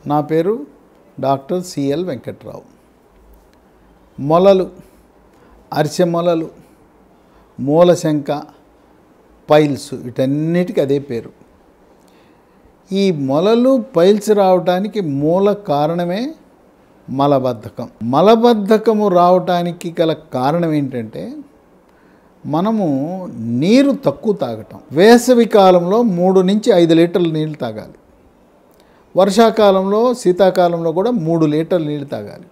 నా పేరు doctor CL Venkatrao. మొలలు, అరిసె మొలలు, మూలశంక, పైల్స్ వీటన్నిటికీ అదే పేరు. ఈ మొలలు పైల్స్ రావడానికి మూల కారణమే మలబద్ధకం. మలబద్ధకము రావటానికి గల కారణం ఏంటంటే మనము నీరు తక్కువ తాగటం. వేసవి కాలంలో 3 నుంచి 5 లీటర్ల నీళ్ళు తాగాలి. వర్షాకాలంలో, శీతాకాలంలో కూడా 3 లీటర్ల నీళ్ళు తాగాలి.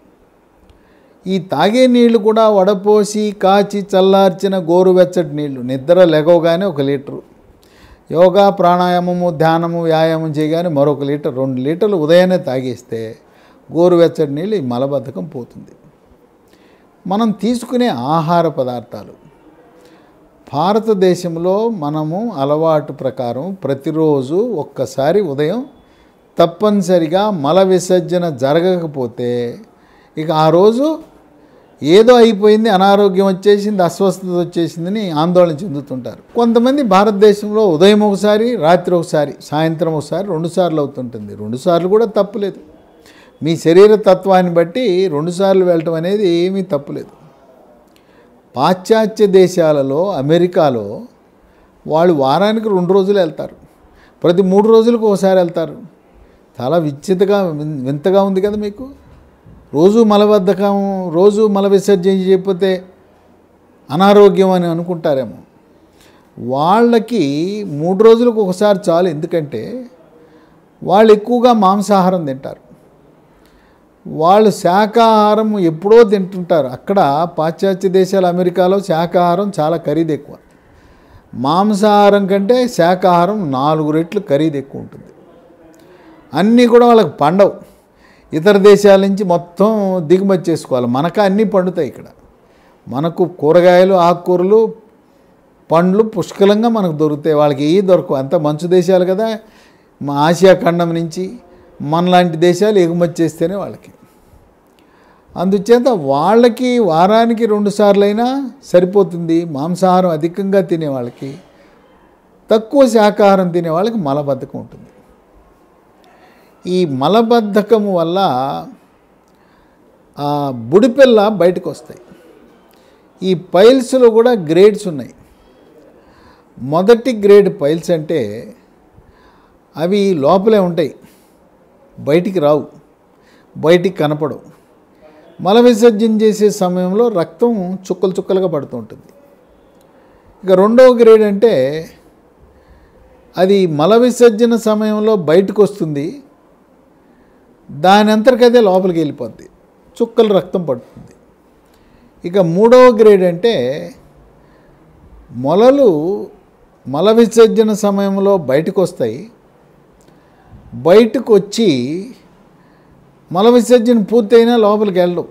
ఈ తాగే నీళ్లు కూడా వడపోసి కాచి చల్లార్చిన గోరువెచ్చటి నీళ్లు. నిద్ర లెగవగానే 1 లీటరు, యోగా ప్రాణాయామము ధ్యానము వ్యాయామం చేయగానే మరొక లీటర్, 2 లీటర్లు ఉదయాన్నే తాగేస్తే గోరువెచ్చటి నీళ్ళు ఈ మలబద్ధకం పోతుంది. మనం తీసుకునే ఆహార పదార్థాలు, భారతదేశంలో మనము అలవాటు ప్రకారం ప్రతిరోజు ఒక్కసారి ఉదయం తప్పనిసరిగా మల విసర్జన జరగకపోతే ఇక ఆ రోజు ఏదో అయిపోయింది, అనారోగ్యం వచ్చేసింది, అస్వస్థత వచ్చేసిందని ఆందోళన చెందుతుంటారు. కొంతమంది భారతదేశంలో ఉదయం ఒకసారి, రాత్రి ఒకసారి, సాయంత్రం ఒకసారి, 2 సార్లు అవుతుంటుంది. 2 సార్లు కూడా తప్పులేదు. మీ శరీర తత్వాన్ని బట్టి 2 సార్లు వెళ్ళటం అనేది ఏమీ తప్పులేదు. పాశ్చాత్య దేశాలలో, అమెరికాలో వాళ్ళు వారానికి 2 రోజులు వెళ్తారు, ప్రతి 3 రోజులకు ఒకసారి వెళ్తారు. చాలా వింతగా ఉంది కదా మీకు. రోజు మలబద్ధకం, రోజు మల విసర్జన చేయకపోతే అనారోగ్యం అని అనుకుంటారేమో. వాళ్ళకి 3 రోజులకు ఒకసారి చాలు. ఎందుకంటే వాళ్ళు ఎక్కువగా మాంసాహారం తింటారు. వాళ్ళు శాకాహారం ఎప్పుడో తింటుంటారు. అక్కడ పాశ్చాత్య దేశాలు, అమెరికాలో శాకాహారం చాలా ఖరీదు ఎక్కువ. మాంసాహారం కంటే శాకాహారం 4 రెట్లు ఖరీదు ఎక్కువ ఉంటుంది. అన్నీ కూడా వాళ్ళకి పండవు. ఇతర దేశాల నుంచి మొత్తం దిగుమతి చేసుకోవాలి. మనకు అన్నీ పండుతాయి ఇక్కడ. మనకు కూరగాయలు, ఆకుకూరలు, పండ్లు పుష్కలంగా మనకు దొరుకుతాయి. వాళ్ళకి ఏ దొరకవు. అంత మంచు దేశాలు కదా. మా ఆసియా ఖండం నుంచి మనలాంటి దేశాలు ఎగుమతి చేస్తేనే వాళ్ళకి. అందుచేత వాళ్ళకి వారానికి 2 సార్లు అయినా సరిపోతుంది. మాంసాహారం అధికంగా తినే వాళ్ళకి, తక్కువ శాకాహారం తినే వాళ్ళకి మలబద్ధకం ఉంటుంది. ఈ మలబద్ధకము వల్ల బుడిపిల్ల బయటకు వస్తాయి. ఈ పైల్స్లో కూడా గ్రేడ్స్ ఉన్నాయి. మొదటి గ్రేడ్ పైల్స్ అంటే అవి లోపలే ఉంటాయి, బయటికి రావు, బయటికి కనపడవు. మల విసర్జన చేసే సమయంలో రక్తం చుక్కలు చుక్కలుగా పడుతూ ఉంటుంది. ఇక రెండవ గ్రేడ్ అంటే అది మల విసర్జన సమయంలో బయటకు వస్తుంది, దాని అంతర్గతే లోపలికి వెళ్ళిపోద్ది, చుక్కలు రక్తం పడుతుంది. ఇక మూడవ గ్రేడ్ అంటే మొలలు మల విసర్జన సమయంలో బయటకు వస్తాయి, బయటకు వచ్చి మల విసర్జన పూర్తయినా లోపలికి వెళ్ళవు,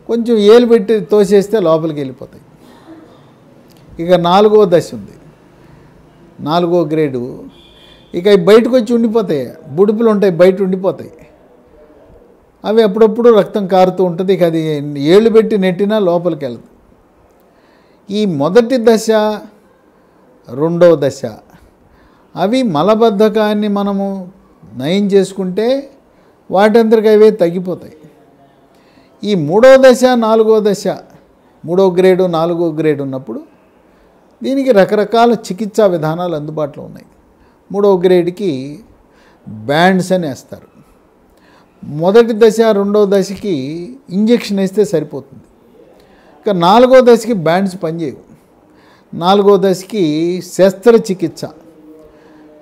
కొంచెం ఏలు పెట్టి తోసేస్తే లోపలికి వెళ్ళిపోతాయి. ఇక 4వ దశ ఉంది, 4వ గ్రేడు. ఇక బయటకు వచ్చి ఉండిపోతాయి, బుడుపులు ఉంటాయి, బయట ఉండిపోతాయి. అవి అప్పుడప్పుడు రక్తం కారుతూ ఉంటుంది. ఇక అది ఏళ్ళు పెట్టి నెట్టినా లోపలికి వెళ్ళదు. ఈ మొదటి దశ, రెండవ దశ అవి మలబద్ధకాన్ని మనము నయం చేసుకుంటే వాటంతరికి అవే తగ్గిపోతాయి. ఈ 3వ దశ, 4వ దశ, 3వ గ్రేడు, 4వ గ్రేడు ఉన్నప్పుడు దీనికి రకరకాల చికిత్సా విధానాలు అందుబాటులో ఉన్నాయి. 3వ గ్రేడ్కి బ్యాండ్స్ అని వేస్తారు. మొదటి దశ, రెండవ దశకి ఇంజెక్షన్ వేస్తే సరిపోతుంది. ఇక 4వ దశకి బ్యాండ్స్ పనిచేయవు. 4వ దశకి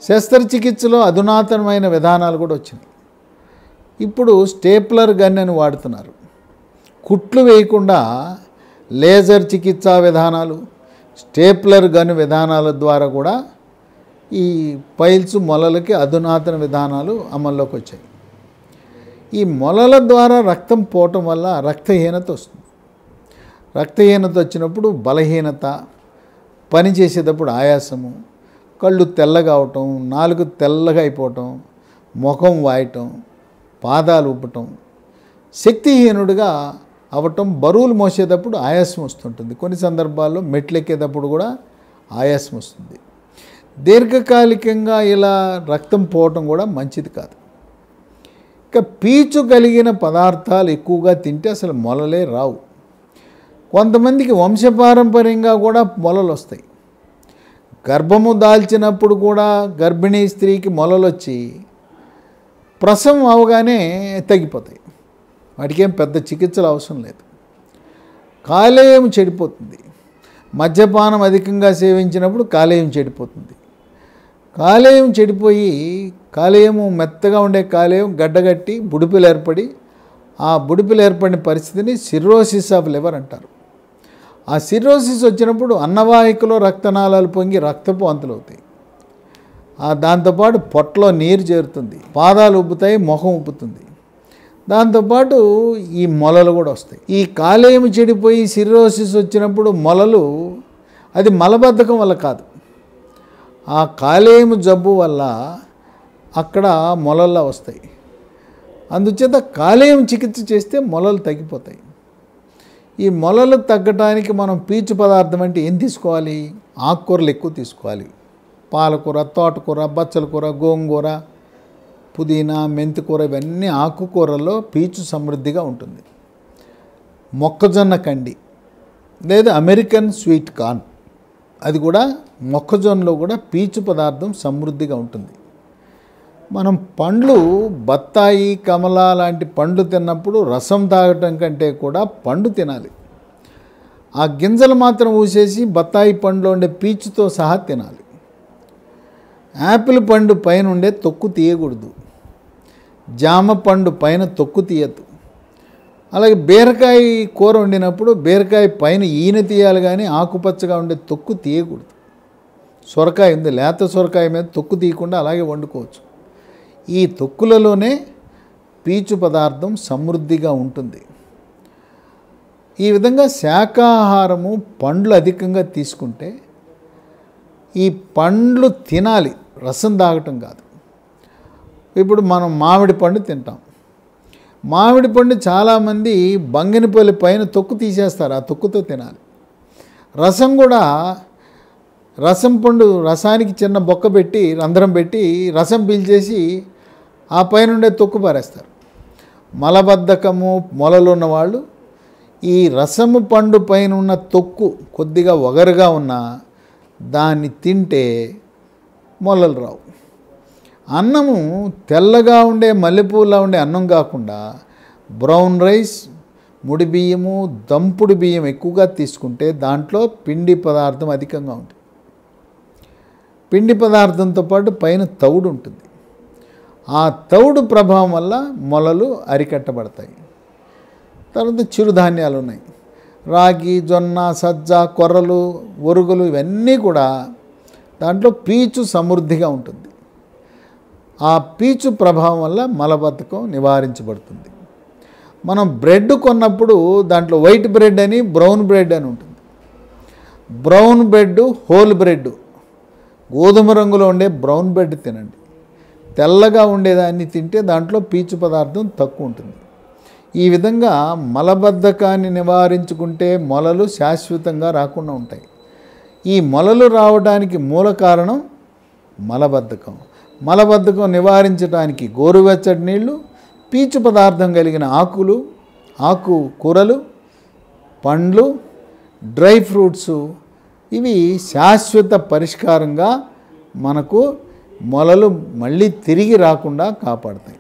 శస్త్రచికిత్సలో అధునాతనమైన విధానాలు కూడా వచ్చినాయి. ఇప్పుడు స్టేప్లర్ గన్ అని వాడుతున్నారు. కుట్లు వేయకుండా లేజర్ చికిత్సా విధానాలు, స్టేప్లర్ గన్ విధానాల ద్వారా కూడా ఈ పైల్స్, మొలలకి అధునాతన విధానాలు అమల్లోకి వచ్చాయి. ఈ మొలల ద్వారా రక్తం పోవటం వల్ల రక్తహీనత వస్తుంది. రక్తహీనత వచ్చినప్పుడు బలహీనత, పని చేసేటప్పుడు ఆయాసము, కళ్ళు తెల్లగా అవటం, నాలుగు తెల్లగా అయిపోవటం, ముఖం వాయటం, పాదాలు ఉబ్బటం, శక్తిహీనుడిగా అవటం, బరువులు మోసేటప్పుడు ఆయాసం వస్తుంటుంది. కొన్ని సందర్భాల్లో మెట్లు ఎక్కేటప్పుడు కూడా ఆయాసం వస్తుంది. దీర్ఘకాలికంగా ఇలా రక్తం పోవటం కూడా మంచిది కాదు. ఇక పీచు కలిగిన పదార్థాలు ఎక్కువగా తింటే అసలు మొలలే రావు. కొంతమందికి వంశపారంపర్యంగా కూడా మొలలు వస్తాయి. గర్భము దాల్చినప్పుడు కూడా గర్భిణీ స్త్రీకి మొలలు వచ్చి ప్రసవం అవగానే తగ్గిపోతాయి. వాటికి ఏం పెద్ద చికిత్సలు అవసరం లేదు. కాలేయం చెడిపోతుంది. మద్యపానం అధికంగా సేవించినప్పుడు కాలేయం చెడిపోతుంది. కాలేయం చెడిపోయి కాలేయము మెత్తగా ఉండే కాలేయం గడ్డగట్టి బుడిపిలు ఏర్పడి ఆ బుడిపిలు ఏర్పడిన పరిస్థితిని సిర్రోసిస్ ఆఫ్ లివర్ అంటారు. ఆ సిర్రోసిస్ వచ్చినప్పుడు అన్నవాహికలో రక్తనాళాలు పొంగి రక్తపు వాంతులు అవుతాయి. దాంతోపాటు పొట్టలో నీరు చేరుతుంది, పాదాలు ఉబ్బుతాయి, ముఖం ఉబ్బుతుంది. దాంతోపాటు ఈ మొలలు కూడా వస్తాయి. ఈ కాలేయం చెడిపోయి సిర్రోసిస్ వచ్చినప్పుడు మొలలు అది మలబద్ధకం వల్ల కాదు, ఆ కాలేయం జబ్బు వల్ల అక్కడ మొలల్లా వస్తాయి. అందుచేత కాలేయం చికిత్స చేస్తే మొలలు తగ్గిపోతాయి. ఈ మొలలు తగ్గడానికి మనం పీచు పదార్థం అంటే ఏం తీసుకోవాలి? ఆకుకూరలు ఎక్కువ తీసుకోవాలి. పాలకూర, తోటకూర, బచ్చల కూర, గోంగూర, పుదీనా, మెంతికూర, ఇవన్నీ ఆకుకూరల్లో పీచు సమృద్ధిగా ఉంటుంది. మొక్కజొన్న కండి లేదా అమెరికన్ స్వీట్ కార్న్, అది కూడా మొక్కజొన్నలో కూడా పీచు పదార్థం సమృద్ధిగా ఉంటుంది. మనం పండ్లు బత్తాయి, కమల లాంటి పండ్లు తిన్నప్పుడు రసం తాగటం కంటే కూడా పండు తినాలి. ఆ గింజలు మాత్రం ఊసేసి బత్తాయి పండులో ఉండే పీచుతో సహా తినాలి. యాపిల్ పండు పైన ఉండే తొక్కు తీయకూడదు. జామ పండు పైన తొక్కు తీయద్దు. అలాగే బీరకాయ కూర వండినప్పుడు బీరకాయ పైన ఈనె తీయాలి కానీ ఆకుపచ్చగా ఉండే తొక్కు తీయకూడదు. సొరకాయ ఉంది, లేత సొరకాయ మీద తొక్కు తీయకుండా అలాగే వండుకోవచ్చు. ఈ తొక్కులలోనే పీచు పదార్థం సమృద్ధిగా ఉంటుంది. ఈ విధంగా శాకాహారము పండ్లు అధికంగా తీసుకుంటే ఈ పండ్లు తినాలి, రసం తాగటం కాదు. ఇప్పుడు మనం మామిడి పండు తింటాం. మామిడి పండు చాలామంది బంగినపల్లి పైన తొక్కు తీసేస్తారు, ఆ తొక్కుతో తినాలి. రసం కూడా రసం పండు రసానికి చిన్న బొక్క పెట్టి రంధ్రం పెట్టి రసం పీల్చేసి ఆ పైన ఉండే తొక్కు పారేస్తారు. మలబద్ధకము మొలలు ఉన్నవాళ్ళు ఈ రసము పండు పైన ఉన్న తొక్కు కొద్దిగా ఒగరుగా ఉన్నా దాన్ని తింటే మొలలు రావు. అన్నము తెల్లగా ఉండే మల్లెపూలా ఉండే అన్నం కాకుండా బ్రౌన్ రైస్, ముడి బియ్యము, దంపుడు బియ్యం ఎక్కువగా తీసుకుంటే దాంట్లో పిండి పదార్థం అధికంగా ఉంటుంది. పిండి పదార్థంతో పాటు పైన తౌడు ఉంటుంది. ఆ తౌడు ప్రభావం వల్ల మొలలు అరికట్టబడతాయి. తర్వాత చిరుధాన్యాలు ఉన్నాయి. రాగి, జొన్న, సజ్జ, కొర్రలు, ఒరుగులు, ఇవన్నీ కూడా దాంట్లో పీచు సమృద్ధిగా ఉంటుంది. ఆ పీచు ప్రభావం వల్ల మలబద్ధకం నివారించబడుతుంది. మనం బ్రెడ్ కొన్నప్పుడు దాంట్లో వైట్ బ్రెడ్ అని, బ్రౌన్ బ్రెడ్ అని ఉంటుంది. బ్రౌన్ బ్రెడ్, హోల్ బ్రెడ్, గోధుమ రంగులో ఉండే బ్రౌన్ బ్రెడ్ తినండి. తెల్లగా ఉండేదాన్ని తింటే దాంట్లో పీచు పదార్థం తక్కువ ఉంటుంది. ఈ విధంగా మలబద్ధకాన్ని నివారించుకుంటే మొలలు శాశ్వతంగా రాకుండా ఉంటాయి. ఈ మొలలు రావడానికి మూల కారణం మలబద్ధకం. మలబద్ధకం నివారించడానికి గోరువెచ్చటి నీళ్లు, పీచు పదార్థం కలిగిన ఆకుకూరలు, పండ్లు, డ్రై ఫ్రూట్స్, ఇవి శాశ్వత పరిష్కారంగా మనకు మొలలు మళ్ళీ తిరిగి రాకుండా కాపాడతాయి.